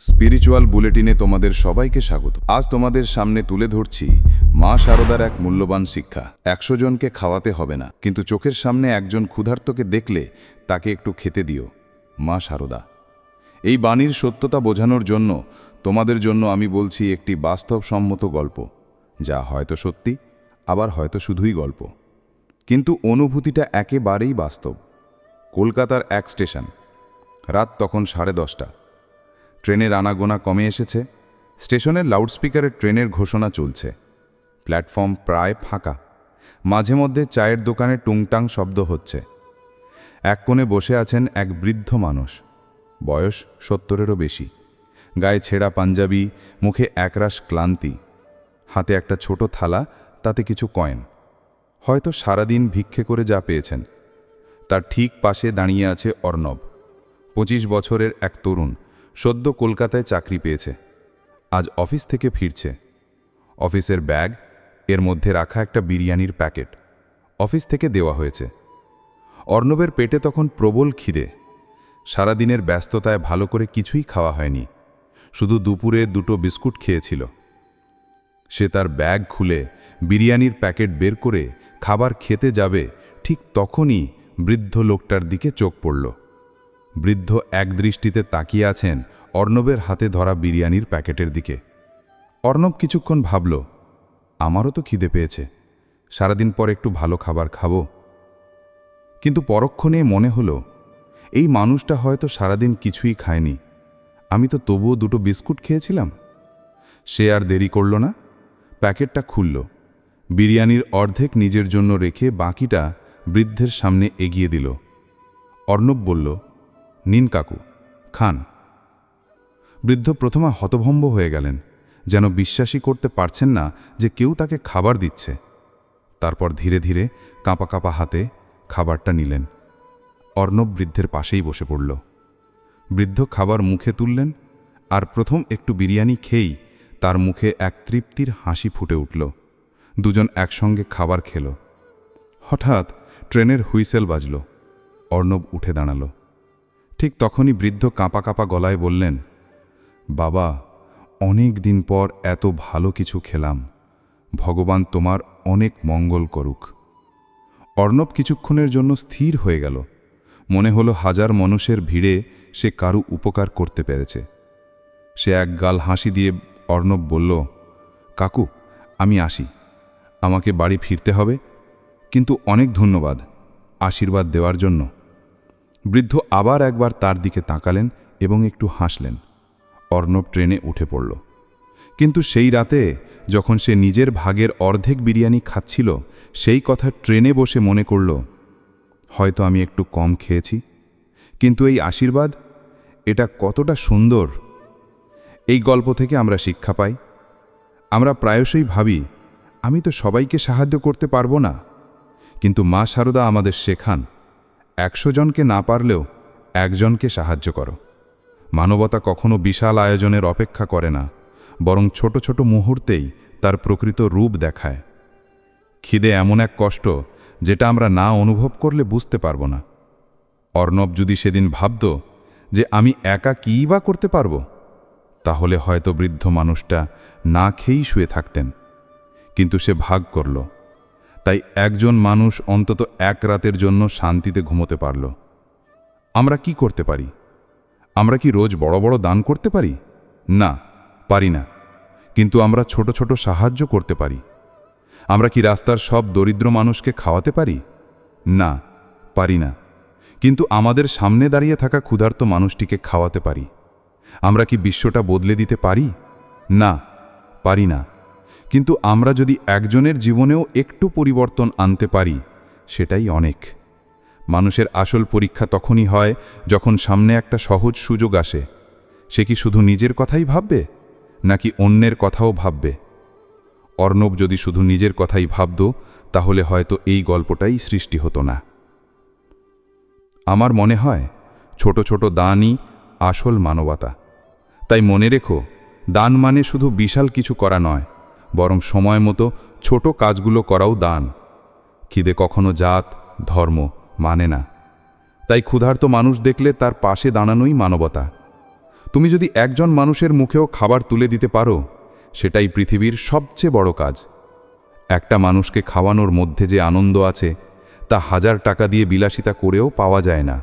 Spiritual বুলেটিনে তোমাদের সবাইকে স্বাগত। আজ তোমাদের সামনে তুলে ধরছি মা শারদার এক মূল্যবান শিক্ষা। 100 জনকে খাওয়াতে হবে না, কিন্তু চোখের সামনে একজন ক্ষুধার্তকে দেখলে তাকে একটু খেতে দিও। মা শারদা। এই বাণীর সত্যতা বোঝানোর জন্য তোমাদের জন্য আমি বলছি একটি বাস্তবসম্মত গল্প, যা হয়তো সত্যি, আবার হয়তো শুধুই গল্প, কিন্তু অনুভূতিটা একেবারেই বাস্তব। কলকাতার এক স্টেশন। রাত তখন 10:30। ট্রেনের আনাগোনা কমে এসেছে। স্টেশনের লাউডস্পিকারে ট্রেনের ঘোষণা চলছে। প্ল্যাটফর্ম প্রায় ফাঁকা। মাঝে মধ্যে চায়ের দোকানে টুংটাং শব্দ হচ্ছে। এক কোণে বসে আছেন এক বৃদ্ধ মানুষ, বয়স 70-এরও বেশি। গায়ে ছেঁড়া পাঞ্জাবি, মুখে একরাশ ক্লান্তি, হাতে একটা ছোট থালা, তাতে কিছু কয়েন। হয়তো সারাদিন ভিক্ষে করে যা পেয়েছেন। তার ঠিক পাশে দাঁড়িয়ে আছে অর্ণব, 25 বছরের এক তরুণ, সদ্য কলকাতায় চাকরি পেয়েছে। আজ অফিস থেকে ফিরছে। অফিসের ব্যাগ, এর মধ্যে রাখা একটা বিরিয়ানির প্যাকেট, অফিস থেকে দেওয়া হয়েছে। অর্ণবের পেটে তখন প্রবল খিদে। সারাদিনের ব্যস্ততায় ভালো করে কিছুই খাওয়া হয়নি, শুধু দুপুরে 2টো বিস্কুট খেয়েছিল। সে তার ব্যাগ খুলে বিরিয়ানির প্যাকেট বের করে খাবার খেতে যাবে, ঠিক তখনই বৃদ্ধ লোকটার দিকে চোখ পড়ল। বৃদ্ধ একদৃষ্টিতে তাকিয়ে আছেন অর্ণবের হাতে ধরা বিরিয়ানির প্যাকেটের দিকে। অর্ণব কিছুক্ষণ ভাবল, আমারও তো খিদে পেয়েছে, সারাদিন পর একটু ভালো খাবার খাবো। কিন্তু পরক্ষণে মনে হলো, এই মানুষটা হয়তো সারাদিন কিছুই খায়নি, আমি তো তবুও 2টো বিস্কুট খেয়েছিলাম। সে আর দেরি করল না, প্যাকেটটা খুলল, বিরিয়ানির অর্ধেক নিজের জন্য রেখে বাকিটা বৃদ্ধের সামনে এগিয়ে দিল। অর্ণব বলল, নিন কাকু, খান। বৃদ্ধ প্রথমে হতভম্ব হয়ে গেলেন, যেন বিশ্বাসই করতে পারছেন না যে কেউ তাকে খাবার দিচ্ছে। তারপর ধীরে ধীরে কাঁপা কাঁপা হাতে খাবারটা নিলেন। অর্ণব বৃদ্ধের পাশেই বসে পড়ল। বৃদ্ধ খাবার মুখে তুললেন, আর প্রথম একটু বিরিয়ানি খেয়েই তার মুখে এক তৃপ্তির হাসি ফুটে উঠল। দুজন একসঙ্গে খাবার খেল। হঠাৎ ট্রেনের হুইসেল বাজল। অর্ণব উঠে দাঁড়াল। ঠিক তখনই বৃদ্ধ কাঁপা কাঁপা গলায় বললেন, বাবা, অনেক দিন পর এত ভালো কিছু খেলাম, ভগবান তোমার অনেক মঙ্গল করুক। অর্ণব কিছুক্ষণের জন্য স্থির হয়ে গেল। মনে হলো হাজার মানুষের ভিড়ে সে কারু উপকার করতে পেরেছে। সে এক গাল হাসি দিয়ে অর্ণব বলল, কাকু, আমি আসি, আমাকে বাড়ি ফিরতে হবে, কিন্তু অনেক ধন্যবাদ আশীর্বাদ দেওয়ার জন্য। বৃদ্ধ আবার একবার তার দিকে তাকালেন এবং একটু হাসলেন। অর্ণব ট্রেনে উঠে পড়ল। কিন্তু সেই রাতে যখন সে নিজের ভাগের অর্ধেক বিরিয়ানি খাচ্ছিল, সেই কথা ট্রেনে বসে মনে করল, হয়তো আমি একটু কম খেয়েছি, কিন্তু এই আশীর্বাদ, এটা কতটা সুন্দর। এই গল্প থেকে আমরা শিক্ষা পাই। আমরা প্রায়শই ভাবি, আমি তো সবাইকে সাহায্য করতে পারবো না, কিন্তু মা শারদা আমাদের শেখান, 100 জনকে না পারলেও একজনকে সাহায্য করো। মানবতা কখনো বিশাল আয়োজনের অপেক্ষা করে না, বরং ছোট ছোট মুহূর্তেই তার প্রকৃত রূপ দেখায়। খিদে এমন এক কষ্ট, যেটা আমরা না অনুভব করলে বুঝতে পারবো না। অর্ণব যদি সেদিন ভাবত যে আমি একা কী বা করতে পারবো, তাহলে হয়তো বৃদ্ধ মানুষটা না খেয়েই শুয়ে থাকতেন। কিন্তু সে ভাগ করল, তাই একজন মানুষ অন্তত এক রাতের জন্য শান্তিতে ঘুমোতে পারল। আমরা কি করতে পারি? আমরা কি রোজ বড় বড় দান করতে পারি? না, পারি না। কিন্তু আমরা ছোট ছোট সাহায্য করতে পারি। আমরা কি রাস্তার সব দরিদ্র মানুষকে খাওয়াতে পারি? না, পারি না। কিন্তু আমাদের সামনে দাঁড়িয়ে থাকা ক্ষুধার্ত মানুষটিকে খাওয়াতে পারি। আমরা কি বিশ্বটা বদলে দিতে পারি? না, পারি না। কিন্তু আমরা যদি একজনের জীবনেও একটু পরিবর্তন আনতে পারি, সেটাই অনেক। মানুষের আসল পরীক্ষা তখনই হয় যখন সামনে একটা সহজ সুযোগ আসে। সে কি শুধু নিজের কথাই ভাববে, নাকি অন্যের কথাও ভাববে? অর্ণব যদি শুধু নিজের কথাই ভাবত, তাহলে হয়তো এই গল্পটাই সৃষ্টি হতো না। আমার মনে হয় ছোট ছোট দানই আসল মানবতা। তাই মনে রেখো, দান মানে শুধু বিশাল কিছু করা নয়, বরং সময় মতো ছোট কাজগুলো করাও দান। খিদে কখনো জাত, ধর্ম মানে না। তাই ক্ষুধার্ত মানুষ দেখলে তার পাশে দাঁড়ানোই মানবতা। তুমি যদি একজন মানুষের মুখেও খাবার তুলে দিতে পারো, সেটাই পৃথিবীর সবচেয়ে বড় কাজ। একটা মানুষকে খাওয়ানোর মধ্যে যে আনন্দ আছে, তা 1000 টাকা দিয়ে বিলাসিতা করেও পাওয়া যায় না।